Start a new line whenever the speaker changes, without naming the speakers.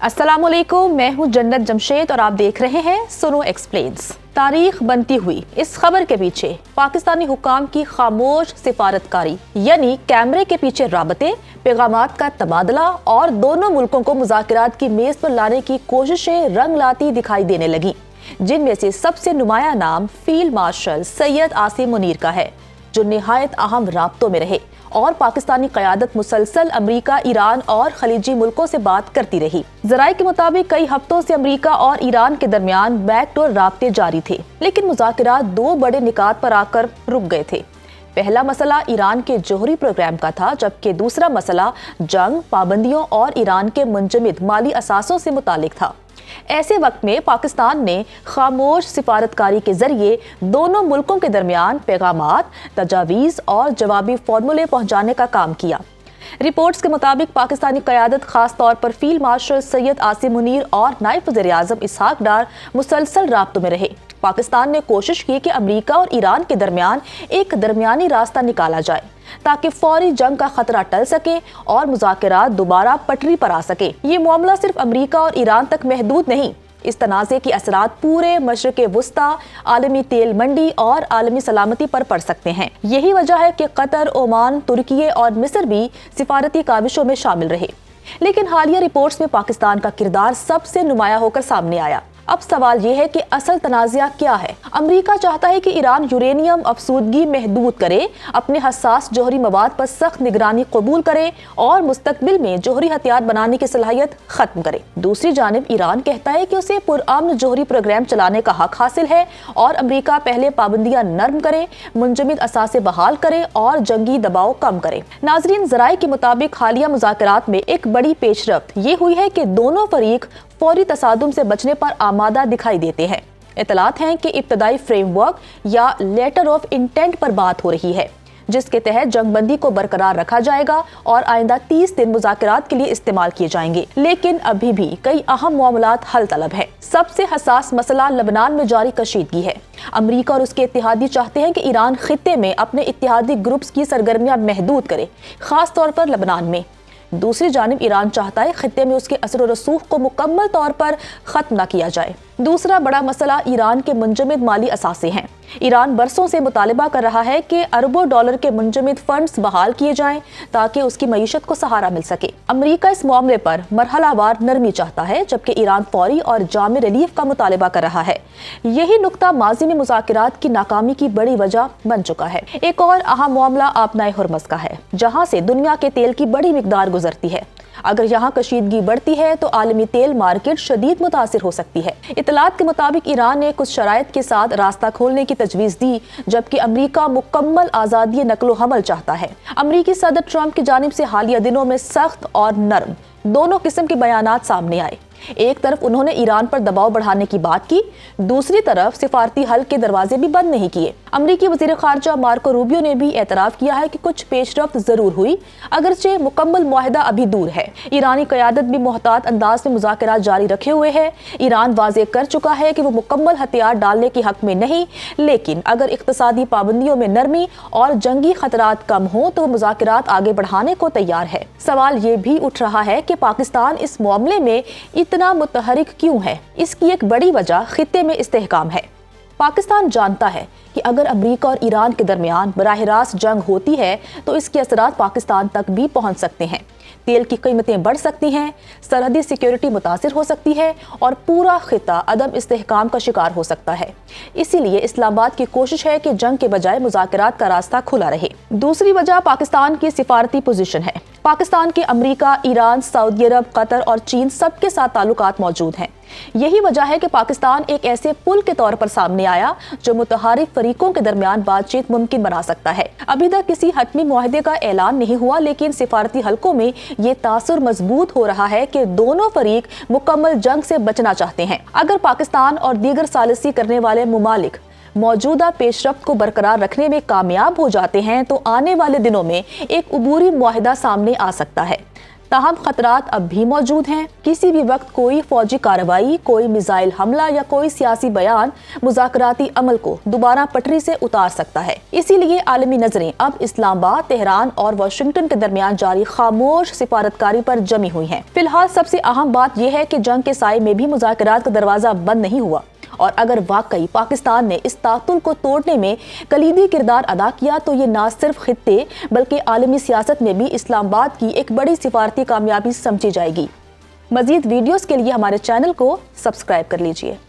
अस्सलाम वालेकुम, मैं हूं जन्नत जमशेद और आप देख रहे हैं सुनो एक्सप्लेन्स। तारीख बनती हुई इस खबर के पीछे पाकिस्तानी हुकाम की खामोश सिफारतकारी, यानी कैमरे के पीछे राबते, पैगामात का तबादला और दोनों मुल्कों को मुज़ाकरात की मेज पर लाने की कोशिशें रंग लाती दिखाई देने लगी, जिनमें से सबसे नुमाया नाम फील्ड मार्शल सैयद आसिम मुनीर का है, जो निहायत अहम राब्तों में रहे और पाकिस्तानी क़यादत मुसलसल अमरीका, ईरान और खलीजी मुल्कों से बात करती रही। ज़राए के मुताबिक कई हफ्तों से अमरीका और ईरान के दरमियान बैकडोर राब्ते जारी थे, लेकिन मुज़ाकरात दो बड़े निकात पर आकर रुक गए थे। पहला मसला ईरान के जोहरी प्रोग्राम का था, जबकि दूसरा मसला जंग, पाबंदियों और ईरान के मुंजमद माली असासों से मुतालिक था। ऐसे वक्त में पाकिस्तान ने खामोश सिफारतकारी के जरिए दोनों मुल्कों के दरमियान पैगामात, तजावीज़ और जवाबी फार्मूले पहुंचाने का काम किया। रिपोर्ट्स के मुताबिक पाकिस्तानी क़यादत खास तौर पर फील्ड मार्शल सैयद आसिम मुनीर और नायब वज़ीर-ए-आज़म इसहाक डार मुसलसल राब्तों में रहे। पाकिस्तान ने कोशिश की कि अमरीका और ईरान के दरमियान एक दरमियानी रास्ता निकाला जाए, ताकि फौरी जंग का खतरा टल सके और मुज़ाकरात दोबारा पटरी पर आ सके। ये मामला सिर्फ अमरीका और ईरान तक महदूद नहीं, इस तनाज़े के असरात पूरे मशरिक़ वुस्ता, आलमी तेल मंडी और आलमी सलामती पर पड़ सकते हैं। यही वजह है कि कतर, ओमान, तुर्की और मिस्र भी सिफारती काविशों में शामिल रहे, लेकिन हालिया रिपोर्ट्स में पाकिस्तान का किरदार सबसे नुमाया होकर सामने आया। अब सवाल ये है कि असल तनाज़ा क्या है। अमरीका चाहता है कि ईरान यूरेनियम अफसूदगी महदूद करे, अपने हसास जोहरी मवाद पर सख्त निगरानी कबूल करे और मुस्तकबिल में जोहरी हथियार बनाने की सलाहियत खत्म करे। दूसरी जानिब ईरान कहता है कि उसे पुरअमन जोहरी प्रोग्राम चलाने का हक हासिल है और अमरीका पहले पाबंदियां नरम करे, मुंजमद असासे बहाल करे और जंगी दबाव कम करे। नाजरीन, ज़राए के मुताबिक हालिया मुज़ाकरात में एक बड़ी पेशरफ्त ये हुई है कि दोनों फरीक फौरी तसादुम से बचने पर आमादा दिखाई देते हैं। इतलात हैं कि इब्तदाई फ्रेमवर्क या लेटर ऑफ इंटेंट पर बात हो रही है, जिसके तहत जंगबंदी को बरकरार रखा जाएगा और आइंदा 30 दिन मुज़ाकरात के लिए इस्तेमाल किए जाएंगे। लेकिन अभी भी कई अहम मामलात हल तलब है। सबसे हसास मसला लबनान में जारी कशीदगी है। अमरीका और उसके इत्तेहादी चाहते हैं कि ईरान खित्ते में अपने इत्तेहादी ग्रुप्स की सरगर्मियां महदूद करे, खास तौर पर लबनान में। दूसरी जानिब ईरान चाहता है खित्ते में उसके असर और रसूख को मुकम्मल तौर पर खत्म न किया जाए। दूसरा बड़ा मसला ईरान के मुंजमद माली असासे हैं। ईरान बरसों से मुतालिबा कर रहा है कि अरबों डॉलर के मुंजमद फंड्स बहाल किए जाएं, ताकि उसकी मईशत को सहारा मिल सके। अमरीका इस मामले पर मरहलावार नरमी चाहता है, जबकि ईरान फौरी और जामे रिलीफ का मुतालिबा कर रहा है। यही नुक्ता माजी में मुज़ाकरात की नाकामी की बड़ी वजह बन चुका है। एक और अहम मामला आपनाए हुर्मज़ का है, जहाँ से दुनिया के तेल की बड़ी मिकदार गुजरती है। अगर यहाँ कशीदगी बढ़ती है तो आलमी तेल मार्केट शदीद मुतासिर हो सकती है। इतलात के मुताबिक ईरान ने कुछ शराइत के साथ रास्ता खोलने की तजवीज़ दी, जबकि अमरीका मुकम्मल आज़ादी नकलो हमल चाहता है। अमरीकी सदर ट्रंप की जानिब से हालिया दिनों में सख्त और नरम दोनों किस्म के बयानात सामने आए। एक तरफ उन्होंने ईरान पर दबाव बढ़ाने की बात की, दूसरी तरफ सिफारती हल के दरवाजे भी बंद नहीं किए। अमरीकी वज़ीर ख़ारजा मार्को रूबियो ने भी एतराफ़ किया है कि कुछ पेशरफ्त जरूर हुई, अगरचे मुकम्मल मुआहदा अभी दूर है। ईरानी क़यादत भी मोहतात अंदाज में मुज़ाकरात जारी रखे हुए है। ईरान वाज़ेह कर चुका है कि वो मुकम्मल हथियार डालने के हक में नहीं, लेकिन अगर इक़्तिसादी पाबंदियों में नरमी और जंगी खतरात कम हो तो मुज़ाकरात आगे बढ़ाने को तैयार है। सवाल ये भी उठ रहा है कि पाकिस्तान इस मामले में इतना मुतहरिक क्यों है। इसकी एक बड़ी वजह खित्ते में इस्तेहकाम है। पाकिस्तान जानता है कि अगर अमरीका और ईरान के दरमियान बराह रास्त जंग होती है तो इसके असरात पाकिस्तान तक भी पहुंच सकते हैं। तेल की कीमतें बढ़ सकती हैं, सरहदी सिक्योरिटी मुतासिर हो सकती है और पूरा खिता अदम इस्तेहकाम का शिकार हो सकता है। इसीलिए इस्लामाबाद की कोशिश है कि जंग के बजाय मुज़ाकरात का रास्ता खुला रहे। दूसरी वजह पाकिस्तान की सिफारती पोजीशन है। पाकिस्तान के अमरीका, ईरान, सऊदी अरब, कतर और चीन सबके साथ ताल्लुकात मौजूद हैं। यही वजह है कि पाकिस्तान एक ऐसे पुल के तौर पर सामने आया जो मुतहारिफ फरीकों के दरमियान बातचीत मुमकिन बना सकता है। अभी तक किसी हतमी मुआहदे का ऐलान नहीं हुआ, लेकिन सिफारती हलकों में ये तासुर मजबूत हो रहा है कि दोनों फरीक मुकम्मल जंग से बचना चाहते हैं। अगर पाकिस्तान और दीगर सालिसी करने वाले मुमालिक मौजूदा पेशरफ्त को बरकरार रखने में कामयाब हो जाते हैं तो आने वाले दिनों में एक अबूरी मुआहिदा सामने आ सकता है। تاہم خطرات اب بھی موجود ہیں۔ کسی بھی وقت کوئی فوجی کارروائی، کوئی میزائل حملہ یا کوئی سیاسی بیان مذاکراتی عمل کو دوبارہ پٹری سے اتار سکتا ہے۔ اسی لیے عالمی نظریں اب اسلام آباد، تہران اور واشنگٹن کے درمیان جاری خاموش سفارتکاری پر جمی ہوئی ہیں۔ فی الحال سب سے اہم بات یہ ہے کہ جنگ کے سائے میں بھی مذاکرات کا دروازہ بند نہیں ہوا، اور اگر واقعی پاکستان نے اس تعطل کو توڑنے میں کلیدی کردار ادا کیا تو یہ نہ صرف خطے بلکہ عالمی سیاست میں بھی اسلام آباد کی ایک بڑی سفارتی کامیابی سمجھی جائے گی۔ مزید ویڈیوز کے لیے ہمارے چینل کو سبسکرائب کر لیجئے۔